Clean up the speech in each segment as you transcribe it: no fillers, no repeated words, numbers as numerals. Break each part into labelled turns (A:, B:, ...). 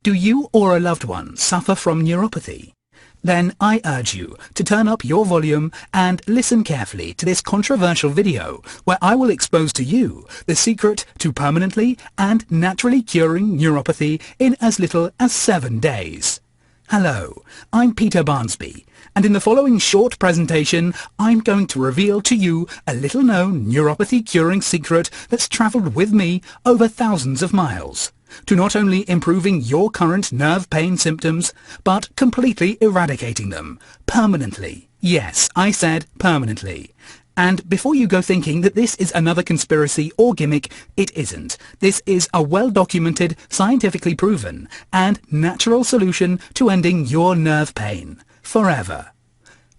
A: Do you or a loved one suffer from neuropathy? Then I urge you to turn up your volume and listen carefully to this controversial video where I will expose to you the secret to permanently and naturally curing neuropathy in as little as 7 days. Hello, I'm Peter Barnsby, and in the following short presentation I'm going to reveal to you a little-known neuropathy curing secret that's travelled with me over thousands of miles, to not only improving your current nerve pain symptoms, but completely eradicating them, permanently. Yes, I said permanently. And before you go thinking that this is another conspiracy or gimmick, it isn't. This is a well-documented, scientifically proven, and natural solution to ending your nerve pain, forever.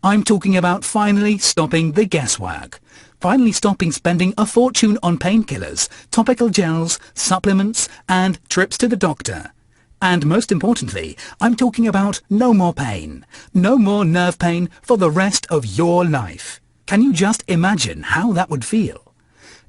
A: I'm talking about finally stopping the guesswork. Finally stopping spending a fortune on painkillers, topical gels, supplements, and trips to the doctor. And most importantly, I'm talking about no more pain. No more nerve pain for the rest of your life. Can you just imagine how that would feel?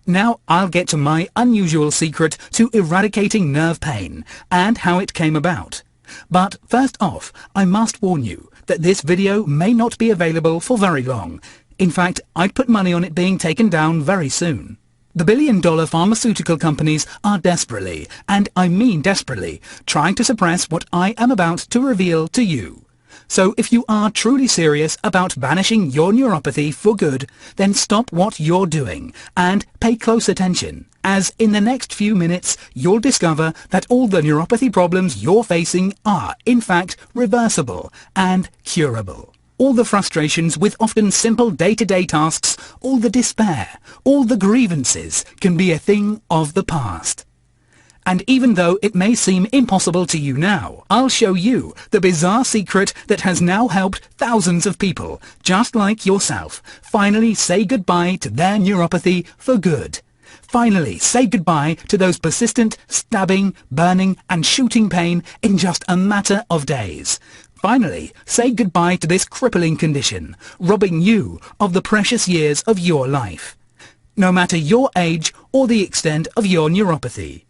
A: Now I'll get to my unusual secret to eradicating nerve pain and how it came about. But first off, I must warn you that this video may not be available for very long. In fact, I'd put money on it being taken down very soon. The billion-dollar pharmaceutical companies are desperately, and I mean desperately, trying to suppress what I am about to reveal to you. So if you are truly serious about banishing your neuropathy for good, then stop what you're doing and pay close attention, as in the next few minutes you'll discover that all the neuropathy problems you're facing are, in fact, reversible and curable. All the frustrations with often simple day-to-day tasks, all the despair, all the grievances can be a thing of the past. And even though it may seem impossible to you now, I'll show you the bizarre secret that has now helped thousands of people, just like yourself, finally say goodbye to their neuropathy for good. Finally say goodbye to those persistent, stabbing, burning and shooting pain in just a matter of days. Finally say goodbye to this crippling condition, robbing you of the precious years of your life. No matter your age or the extent of your neuropathy.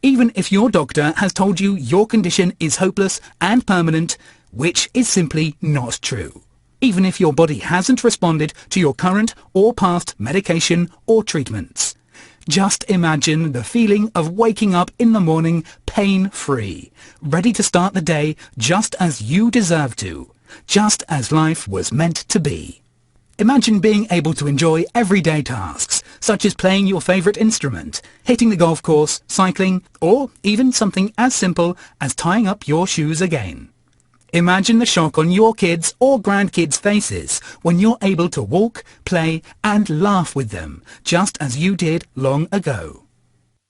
A: Even if your doctor has told you your condition is hopeless and permanent, which is simply not true. Even if your body hasn't responded to your current or past medication or treatments. Just imagine the feeling of waking up in the morning pain-free, ready to start the day just as you deserve to, just as life was meant to be. Imagine being able to enjoy everyday tasks, such as playing your favorite instrument, hitting the golf course, cycling, or even something as simple as tying up your shoes again. Imagine the shock on your kids' or grandkids' faces when you're able to walk, play, and laugh with them, just as you did long ago.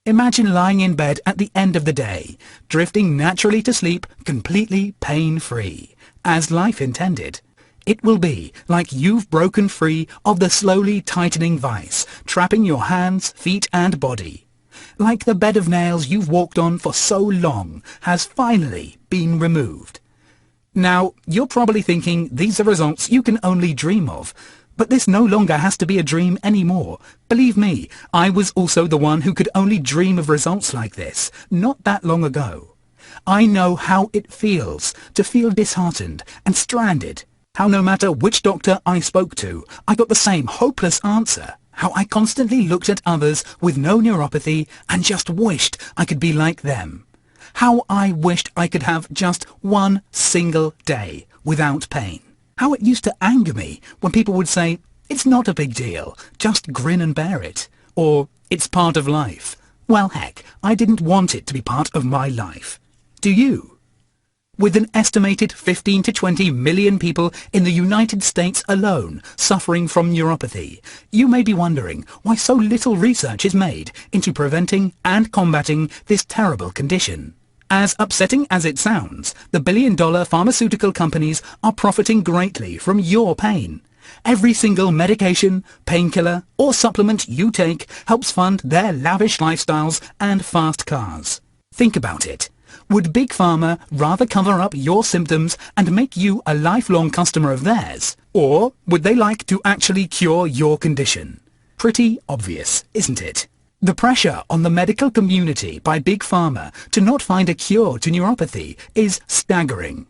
A: Imagine lying in bed at the end of the day, drifting naturally to sleep completely pain-free, as life intended. It will be like you've broken free of the slowly tightening vice, trapping your hands, feet and body. Like the bed of nails you've walked on for so long has finally been removed. Now, you're probably thinking these are results you can only dream of. But this no longer has to be a dream anymore. Believe me, I was also the one who could only dream of results like this, not that long ago. I know how it feels to feel disheartened and stranded. How no matter which doctor I spoke to, I got the same hopeless answer. How I constantly looked at others with no neuropathy and just wished I could be like them. How I wished I could have just one single day without pain. How it used to anger me when people would say, "It's not a big deal, just grin and bear it," or "It's part of life." Well, heck, I didn't want it to be part of my life. Do you? With an estimated 15 to 20 million people in the United States alone suffering from neuropathy, you may be wondering why so little research is made into preventing and combating this terrible condition. As upsetting as it sounds, the billion-dollar pharmaceutical companies are profiting greatly from your pain. Every single medication, painkiller or supplement you take helps fund their lavish lifestyles and fast cars. Think about it. Would Big Pharma rather cover up your symptoms and make you a lifelong customer of theirs? Or would they like to actually cure your condition? Pretty obvious, isn't it? The pressure on the medical community by Big Pharma to not find a cure to neuropathy is staggering.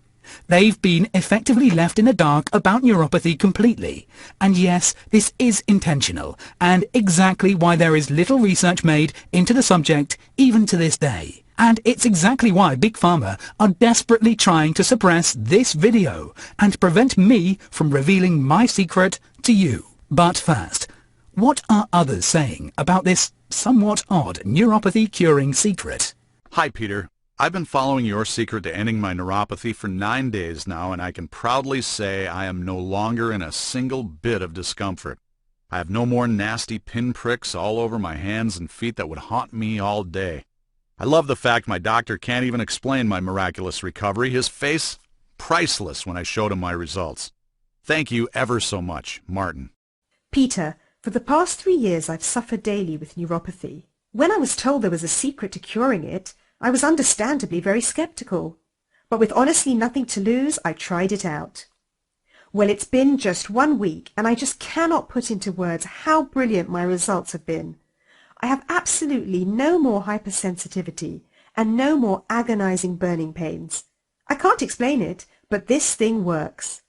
A: They've been effectively left in the dark about neuropathy completely. And yes, this is intentional, and exactly why there is little research made into the subject even to this day. And it's exactly why Big Pharma are desperately trying to suppress this video and prevent me from revealing my secret to you. But first, what are others saying about this somewhat odd neuropathy curing secret?
B: Hi, Peter. I've been following your secret to ending my neuropathy for 9 days now, and I can proudly say I am no longer in a single bit of discomfort. I have no more nasty pinpricks all over my hands and feet that would haunt me all day. I love the fact my doctor can't even explain my miraculous recovery. His face, priceless when I showed him my results. Thank you ever so much, Martin.
C: Peter, for the past 3 years I've suffered daily with neuropathy. When I was told there was a secret to curing it, I was understandably very skeptical. But with honestly nothing to lose, I tried it out. Well, it's been just 1 week, and I just cannot put into words how brilliant my results have been. I have absolutely no more hypersensitivity and no more agonizing burning pains. I can't explain it, but this thing works.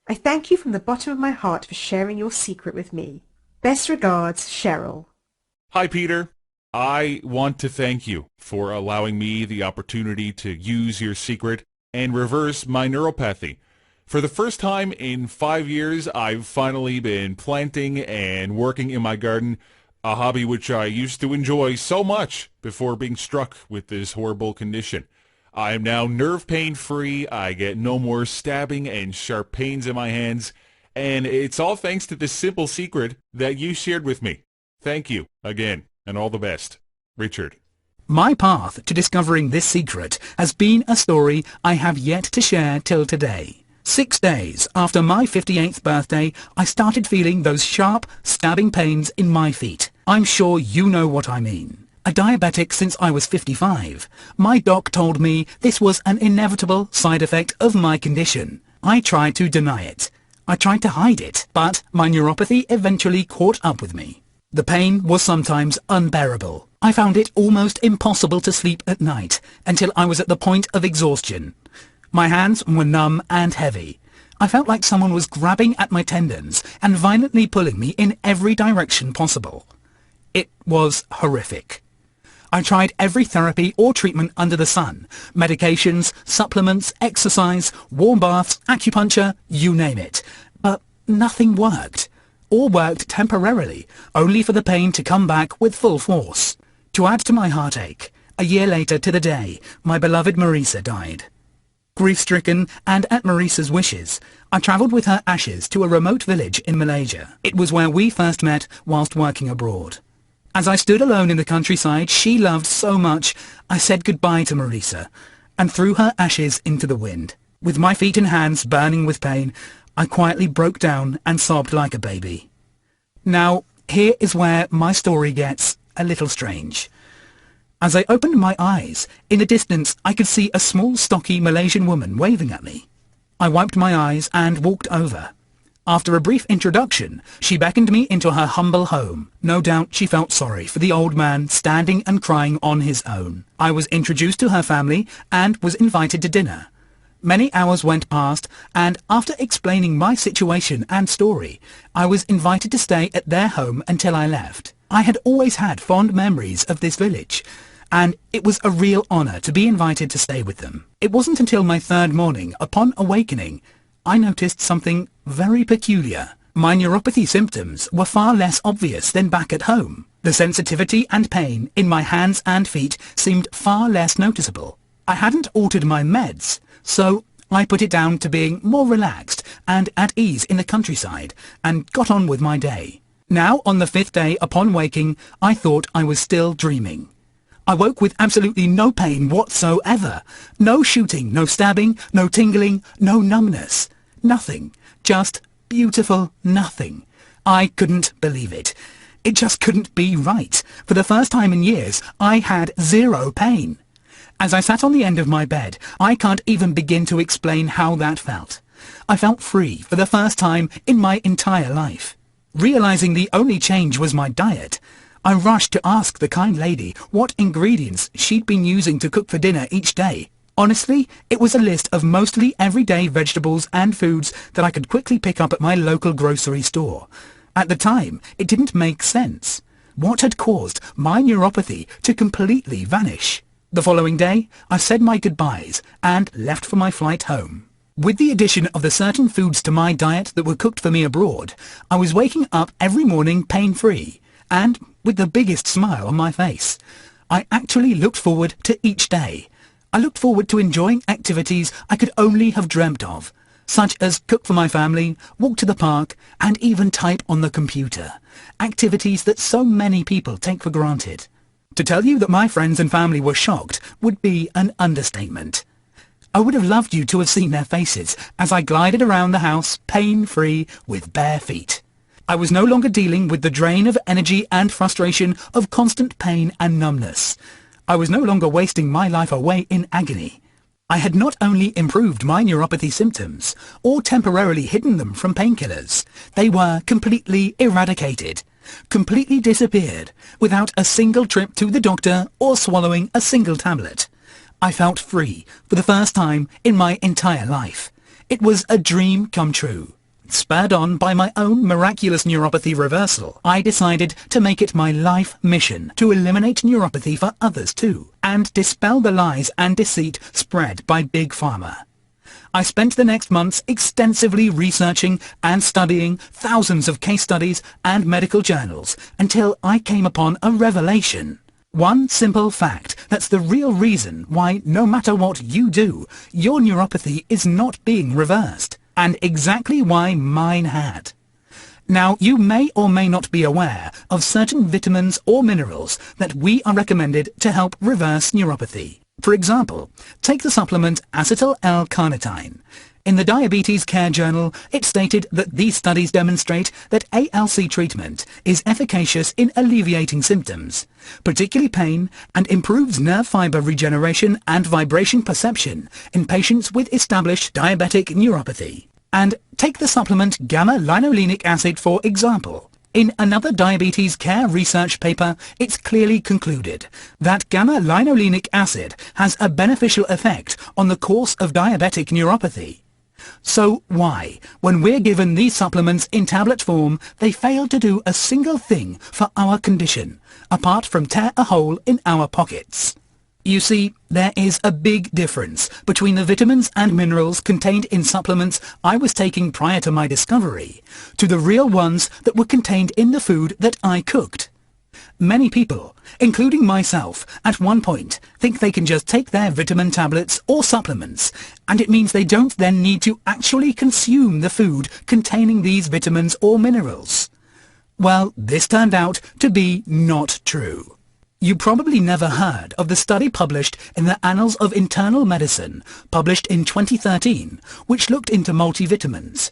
C: I thank you from the bottom of my heart for sharing your secret with me. Best regards, Cheryl.
D: Hi, Peter. I want to thank you for allowing me the opportunity to use your secret and reverse my neuropathy. For the first time in 5 years, I've finally been planting and working in my garden, a hobby which I used to enjoy so much before being struck with this horrible condition. I am now nerve pain free, I get no more stabbing and sharp pains in my hands, and it's all thanks to this simple secret that you shared with me. Thank you again, and all the best. Richard.
A: My path to discovering this secret has been a story I have yet to share till today. 6 days after my 58th birthday, I started feeling those sharp, stabbing pains in my feet. I'm sure you know what I mean. A diabetic since I was 55, my doc told me this was an inevitable side effect of my condition. I tried to deny it. I tried to hide it, but my neuropathy eventually caught up with me. The pain was sometimes unbearable. I found it almost impossible to sleep at night until I was at the point of exhaustion. My hands were numb and heavy. I felt like someone was grabbing at my tendons and violently pulling me in every direction possible. It was horrific. I tried every therapy or treatment under the sun. Medications, supplements, exercise, warm baths, acupuncture, you name it. But nothing worked. All worked temporarily, only for the pain to come back with full force. To add to my heartache, a year later to the day, my beloved Marisa died. Grief-stricken and at Marisa's wishes, I travelled with her ashes to a remote village in Malaysia. It was where we first met whilst working abroad. As I stood alone in the countryside she loved so much, I said goodbye to Marisa and threw her ashes into the wind. With my feet and hands burning with pain, I quietly broke down and sobbed like a baby. Now, here is where my story gets a little strange. As I opened my eyes, in the distance I could see a small, stocky Malaysian woman waving at me. I wiped my eyes and walked over. After a brief introduction, she beckoned me into her humble home. No doubt she felt sorry for the old man standing and crying on his own. I was introduced to her family and was invited to dinner. Many hours went past, and after explaining my situation and story, I was invited to stay at their home until I left. I had always had fond memories of this village, and it was a real honour to be invited to stay with them. It wasn't until my third morning, upon awakening, I noticed something very peculiar. My neuropathy symptoms were far less obvious than back at home. The sensitivity and pain in my hands and feet seemed far less noticeable. I hadn't altered my meds, so I put it down to being more relaxed and at ease in the countryside and got on with my day. Now, on the 5th day upon waking, I thought I was still dreaming. I woke with absolutely no pain whatsoever. No shooting, no stabbing, no tingling, no numbness. Nothing. Just beautiful nothing. I couldn't believe it. It just couldn't be right. For the first time in years, I had zero pain. As I sat on the end of my bed, I can't even begin to explain how that felt. I felt free for the first time in my entire life. Realizing the only change was my diet, I rushed to ask the kind lady what ingredients she'd been using to cook for dinner each day. Honestly, it was a list of mostly everyday vegetables and foods that I could quickly pick up at my local grocery store. At the time, it didn't make sense. What had caused my neuropathy to completely vanish? The following day, I said my goodbyes and left for my flight home. With the addition of the certain foods to my diet that were cooked for me abroad, I was waking up every morning pain-free and with the biggest smile on my face. I actually looked forward to each day. I looked forward to enjoying activities I could only have dreamt of, such as cook for my family, walk to the park, and even type on the computer. Activities that so many people take for granted. To tell you that my friends and family were shocked would be an understatement. I would have loved you to have seen their faces as I glided around the house pain-free with bare feet. I was no longer dealing with the drain of energy and frustration of constant pain and numbness. I was no longer wasting my life away in agony. I had not only improved my neuropathy symptoms, or temporarily hidden them from painkillers, they were completely eradicated, completely disappeared, without a single trip to the doctor or swallowing a single tablet. I felt free for the first time in my entire life. It was a dream come true. Spurred on by my own miraculous neuropathy reversal, I decided to make it my life mission to eliminate neuropathy for others too, and dispel the lies and deceit spread by Big Pharma. I spent the next months extensively researching and studying thousands of case studies and medical journals until I came upon a revelation. One simple fact that's the real reason why no matter what you do, your neuropathy is not being reversed, and exactly why mine had. Now, you may or may not be aware of certain vitamins or minerals that we are recommended to help reverse neuropathy. For example, take the supplement acetyl L-carnitine. In the Diabetes Care Journal, it stated that these studies demonstrate that ALC treatment is efficacious in alleviating symptoms, particularly pain, and improves nerve fiber regeneration and vibration perception in patients with established diabetic neuropathy. And take the supplement gamma-linolenic acid for example. In another diabetes care research paper, it's clearly concluded that gamma-linolenic acid has a beneficial effect on the course of diabetic neuropathy. So why, when we're given these supplements in tablet form, they fail to do a single thing for our condition, apart from tear a hole in our pockets? You see, there is a big difference between the vitamins and minerals contained in supplements I was taking prior to my discovery, to the real ones that were contained in the food that I cooked. Many people, including myself, at one point think they can just take their vitamin tablets or supplements, and it means they don't then need to actually consume the food containing these vitamins or minerals. Well, this turned out to be not true. You probably never heard of the study published in the Annals of Internal Medicine, published in 2013, which looked into multivitamins.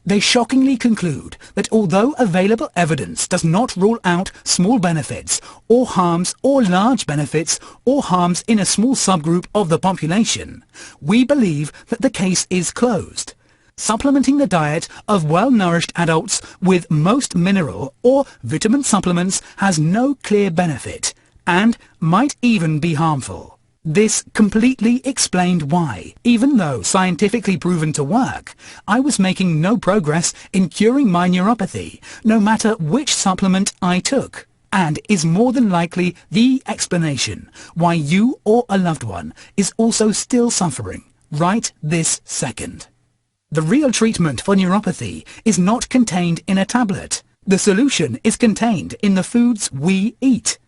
A: They shockingly conclude that although available evidence does not rule out small benefits, or harms, or large benefits, or harms in a small subgroup of the population, we believe that the case is closed. Supplementing the diet of well-nourished adults with most mineral or vitamin supplements has no clear benefit, and might even be harmful. This completely explained why, even though scientifically proven to work, I was making no progress in curing my neuropathy, no matter which supplement I took, and is more than likely the explanation why you or a loved one is also still suffering right this second. The real treatment for neuropathy is not contained in a tablet. The solution is contained in the foods we eat.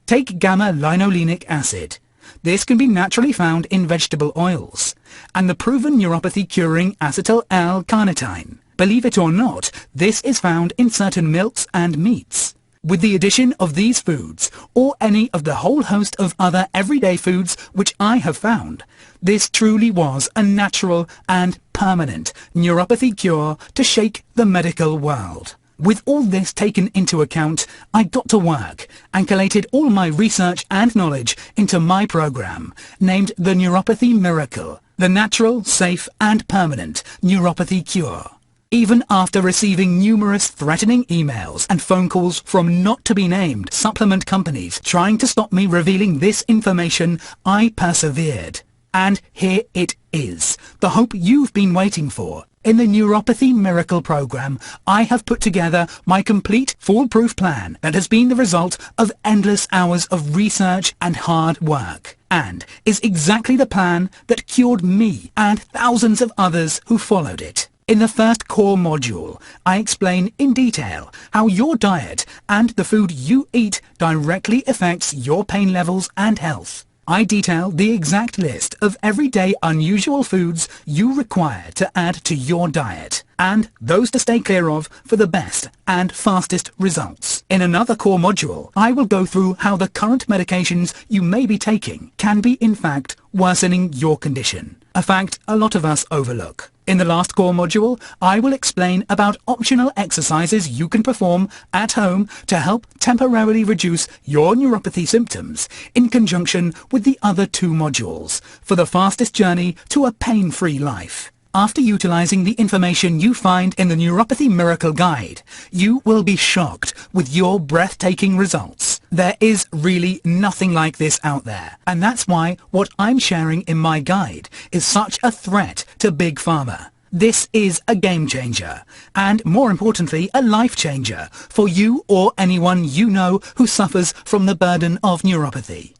A: Take gamma-linolenic acid. This can be naturally found in vegetable oils, and the proven neuropathy-curing acetyl L-carnitine. Believe it or not, this is found in certain milks and meats. With the addition of these foods, or any of the whole host of other everyday foods which I have found, this truly was a natural and permanent neuropathy cure to shake the medical world. With all this taken into account, I got to work and collated all my research and knowledge into my program, named the Neuropathy Miracle, the natural, safe and permanent neuropathy cure. Even after receiving numerous threatening emails and phone calls from not-to-be-named supplement companies trying to stop me revealing this information, I persevered. And here it is, the hope you've been waiting for. In the Neuropathy Miracle program, I have put together my complete foolproof plan that has been the result of endless hours of research and hard work, and is exactly the plan that cured me and thousands of others who followed it. In the first core module, I explain in detail how your diet and the food you eat directly affects your pain levels and health. I detail the exact list of everyday unusual foods you require to add to your diet, and those to stay clear of for the best and fastest results. In another core module, I will go through how the current medications you may be taking can be in fact worsening your condition, a fact a lot of us overlook. In the last core module, I will explain about optional exercises you can perform at home to help temporarily reduce your neuropathy symptoms in conjunction with the other two modules for the fastest journey to a pain-free life. After utilizing the information you find in the Neuropathy Miracle Guide, you will be shocked with your breathtaking results. There is really nothing like this out there, and that's why what I'm sharing in my guide is such a threat to Big Pharma. This is a game changer, and more importantly, a life changer for you or anyone you know who suffers from the burden of neuropathy.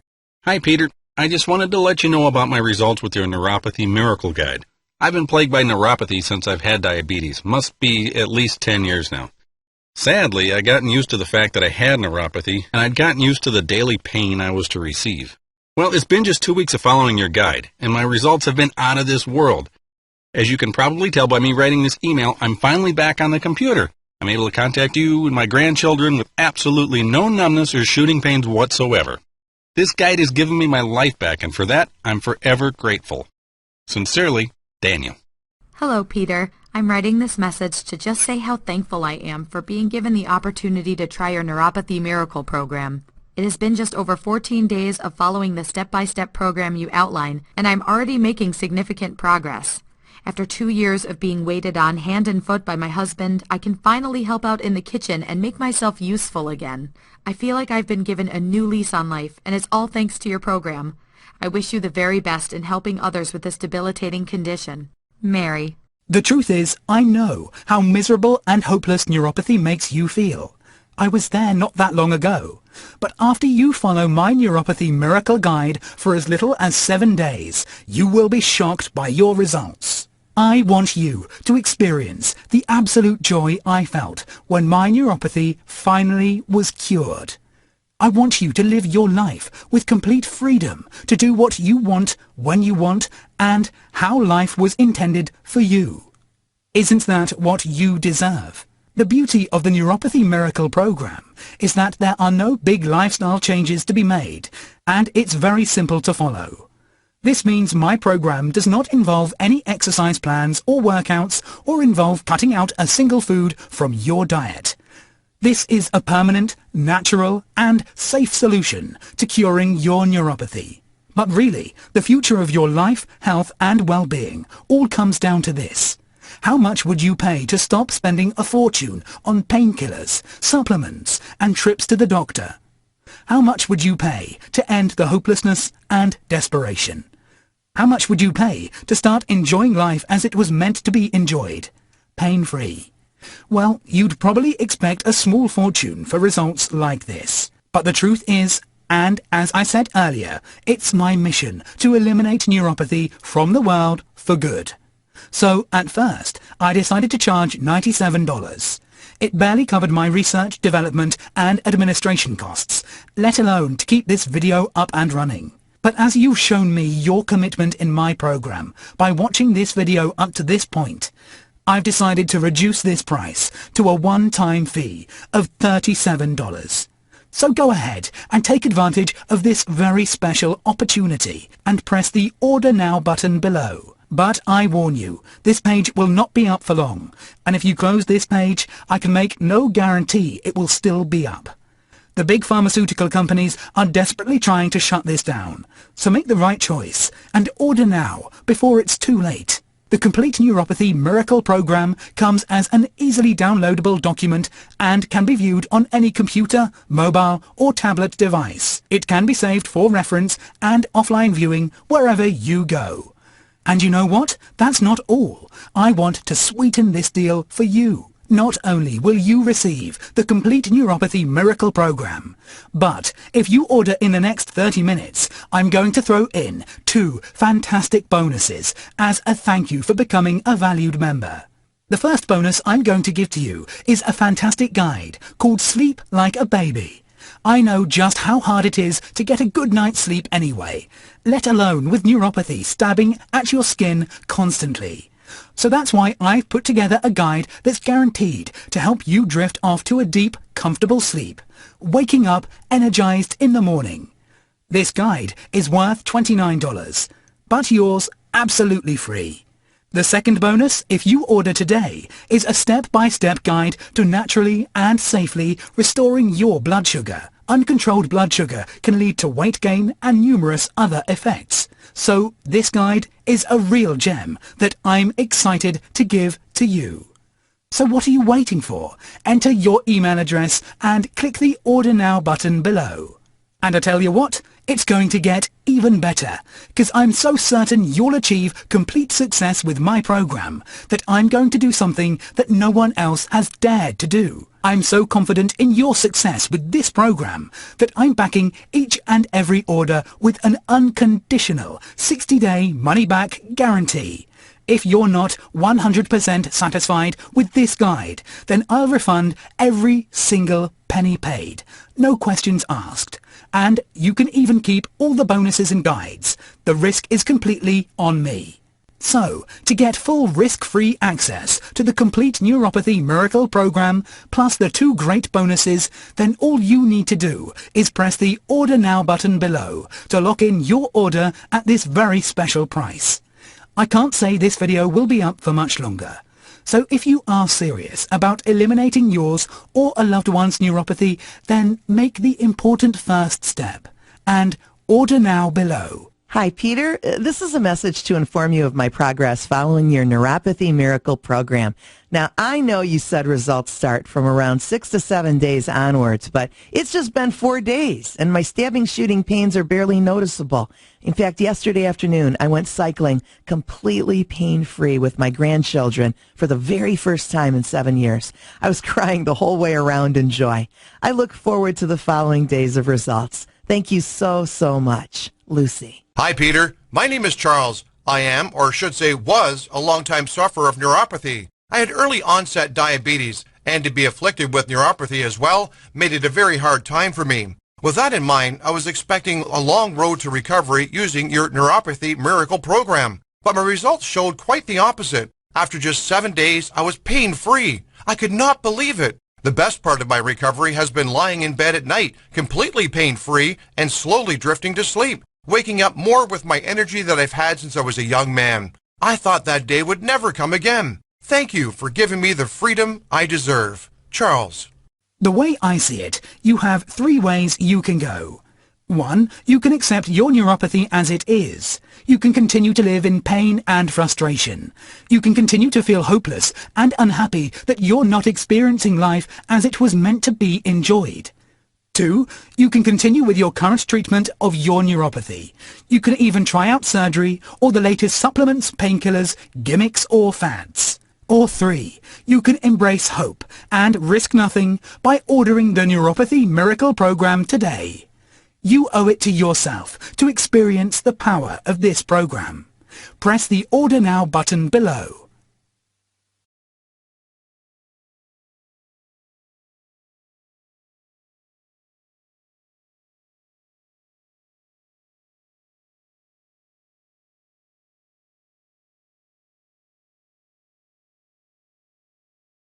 E: Hi Peter, I just wanted to let you know about my results with your Neuropathy Miracle Guide. I've been plagued by neuropathy since I've had diabetes. Must be at least 10 years now. Sadly, I'd gotten used to the fact that I had neuropathy, and I'd gotten used to the daily pain I was to receive. Well, it's been just 2 weeks of following your guide, and my results have been out of this world. As you can probably tell by me writing this email, I'm finally back on the computer. I'm able to contact you and my grandchildren with absolutely no numbness or shooting pains whatsoever. This guide has given me my life back, and for that, I'm forever grateful. Sincerely, Daniel.
F: Hello, Peter. I'm writing this message to just say how thankful I am for being given the opportunity to try your Neuropathy Miracle program. It has been just over 14 days of following the step-by-step program you outline, and I'm already making significant progress. After 2 years of being waited on hand and foot by my husband, I can finally help out in the kitchen and make myself useful again. I feel like I've been given a new lease on life, and it's all thanks to your program. I wish you the very best in helping others with this debilitating condition. Mary.
A: The truth is, I know how miserable and hopeless neuropathy makes you feel. I was there not that long ago. But after you follow my Neuropathy Miracle Guide for as little as 7 days, you will be shocked by your results. I want you to experience the absolute joy I felt when my neuropathy finally was cured. I want you to live your life with complete freedom to do what you want, when you want, and how life was intended for you. Isn't that what you deserve? The beauty of the Neuropathy Miracle program is that there are no big lifestyle changes to be made, and it's very simple to follow. This means my program does not involve any exercise plans or workouts or involve cutting out a single food from your diet. This is a permanent, natural, and safe solution to curing your neuropathy. But really, the future of your life, health, and well-being all comes down to this. How much would you pay to stop spending a fortune on painkillers, supplements, and trips to the doctor? How much would you pay to end the hopelessness and desperation? How much would you pay to start enjoying life as it was meant to be enjoyed, pain-free? Well, you'd probably expect a small fortune for results like this. But the truth is, and as I said earlier, it's my mission to eliminate neuropathy from the world for good. So, at first, I decided to charge $97. It barely covered my research, development, and administration costs, let alone to keep this video up and running. But as you've shown me your commitment in my program by watching this video up to this point, I've decided to reduce this price to a one-time fee of $37. So go ahead and take advantage of this very special opportunity and press the Order Now button below. But I warn you, this page will not be up for long, and if you close this page, I can make no guarantee it will still be up. The big pharmaceutical companies are desperately trying to shut this down, so make the right choice and order now before it's too late. The Complete Neuropathy Miracle Program comes as an easily downloadable document and can be viewed on any computer, mobile or tablet device. It can be saved for reference and offline viewing wherever you go. And you know what? That's not all. I want to sweeten this deal for you. Not only will you receive the Complete Neuropathy Miracle Program, but if you order in the next 30 minutes, I'm going to throw in 2 fantastic bonuses as a thank you for becoming a valued member. The first bonus I'm going to give to you is a fantastic guide called Sleep Like a Baby. I know just how hard it is to get a good night's sleep anyway, let alone with neuropathy stabbing at your skin constantly. So that's why I've put together a guide that's guaranteed to help you drift off to a deep, comfortable sleep, waking up energized in the morning. This guide is worth $29, but yours absolutely free. The second bonus, if you order today, is a step-by-step guide to naturally and safely restoring your blood sugar. Uncontrolled blood sugar can lead to weight gain and numerous other effects. So this guide is a real gem that I'm excited to give to you. So what are you waiting for? Enter your email address and click the Order Now button below. And I tell you what, it's going to get even better, because I'm so certain you'll achieve complete success with my program that I'm going to do something that no one else has dared to do. I'm so confident in your success with this program that I'm backing each and every order with an unconditional 60-day money-back guarantee. If you're not 100% satisfied with this guide, then I'll refund every single penny paid, no questions asked. And you can even keep all the bonuses and guides. The risk is completely on me. So, to get full risk-free access to the Complete Neuropathy Miracle Program, plus the 2 great bonuses, then all you need to do is press the Order Now button below to lock in your order at this very special price. I can't say this video will be up for much longer. So if you are serious about eliminating yours or a loved one's neuropathy, then make the important first step and order now below.
G: Hi, Peter. This is a message to inform you of my progress following your Neuropathy Miracle program. Now, I know you said results start from around 6 to 7 days onwards, but it's just been 4 days, and my stabbing shooting pains are barely noticeable. In fact, yesterday afternoon, I went cycling completely pain-free with my grandchildren for the very first time in 7 years. I was crying the whole way around in joy. I look forward to the following days of results. Thank you so, so much. Lucy.
H: Hi, Peter. My name is Charles. I am, or should say was, a longtime sufferer of neuropathy. I had early onset diabetes, and to be afflicted with neuropathy as well made it a very hard time for me. With that in mind, I was expecting a long road to recovery using your Neuropathy Miracle program. But my results showed quite the opposite. After just 7 days, I was pain-free. I could not believe it. The best part of my recovery has been lying in bed at night, completely pain-free and slowly drifting to sleep, waking up more with my energy that I've had since I was a young man. I thought that day would never come again. Thank you for giving me the freedom I deserve. Charles.
A: The way I see it, you have 3 ways you can go. 1. You can accept your neuropathy as it is. You can continue to live in pain and frustration. You can continue to feel hopeless and unhappy that you're not experiencing life as it was meant to be enjoyed. 2. You can continue with your current treatment of your neuropathy. You can even try out surgery or the latest supplements, painkillers, gimmicks or fads. Or 3. You can embrace hope and risk nothing by ordering the Neuropathy Miracle Program today. You owe it to yourself to experience the power of this program. Press the Order Now button below.